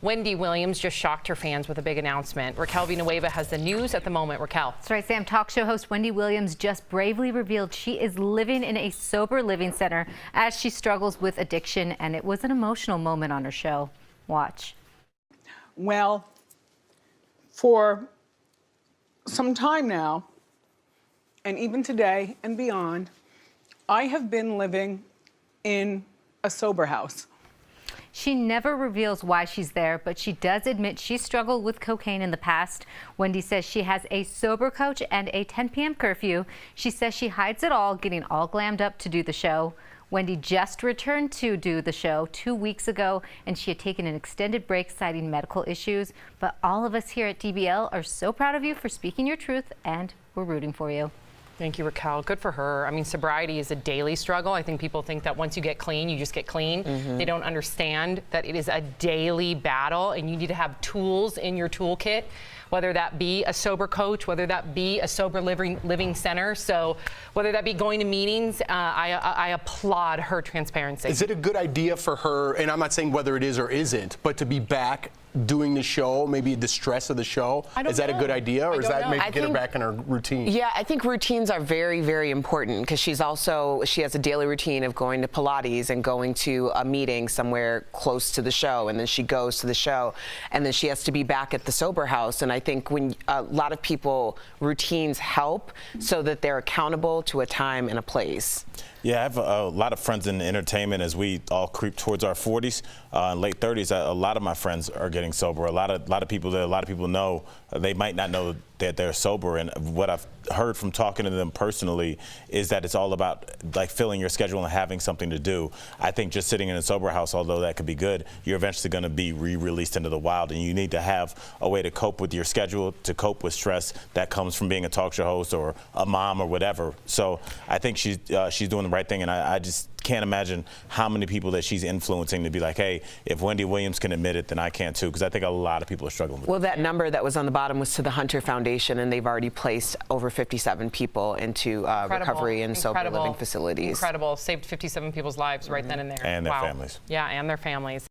Wendy Williams just shocked her fans with a big announcement. Raquel Villanueva has the news at the moment. Raquel. That's right, Sam. Talk show host Wendy Williams just bravely revealed she is living in a sober living center as she struggles with addiction, and it was an emotional moment on her show. Watch. Well, for some time now, and even today and beyond, I have been living in a sober house. She never reveals why she's there, but she does admit she struggled with cocaine in the past. Wendy says she has a sober coach and a 10 p.m. curfew. She says she hides it all, getting all glammed up to do the show. Wendy just returned to do the show 2 weeks ago, and she had taken an extended break citing medical issues. But all of us here at DBL are so proud of you for speaking your truth, and we're rooting for you. Thank you, Raquel. Good for her. I mean, sobriety is a daily struggle. I think people think that once you get clean, you just get clean. They don't understand that it is a daily battle, and you need to have tools in your toolkit, whether that be a sober coach, whether that be a sober living center. So whether that be going to meetings, I applaud her transparency. Is it a good idea for her, and I'm not saying whether it is or isn't, but to be back doing the show, maybe the stress of the show? Is that a good idea, or is that maybe get her back in her routine? Yeah, I think routines are very, very important, because she has a daily routine of going to Pilates and going to a meeting somewhere close to the show, and then she goes to the show, and then she has to be back at the sober house. And I think when a lot of people, routines help so that they're accountable to a time and a place. Yeah, I have a lot of friends in entertainment as we all creep towards our 40s and late 30s. A lot of my friends are getting sober. A lot of people know, they might not know that they're sober. And what I've heard from talking to them personally is that it's all about like filling your schedule and having something to do. I think just sitting in a sober house, although that could be good, you're eventually going to be re-released into the wild, and you need to have a way to cope with your schedule, to cope with stress that comes from being a talk show host or a mom or whatever. So I think she's doing the right thing, and I just can't imagine how many people that she's influencing to be like, hey, if Wendy Williams can admit it, then I can too, because I think a lot of people are struggling with it. Well, that number that was on the bottom was to the Hunter Foundation, and they've already placed over 57 people into recovery and sober living facilities. Incredible. Saved 57 people's lives right then and there. And their families. Yeah, and their families.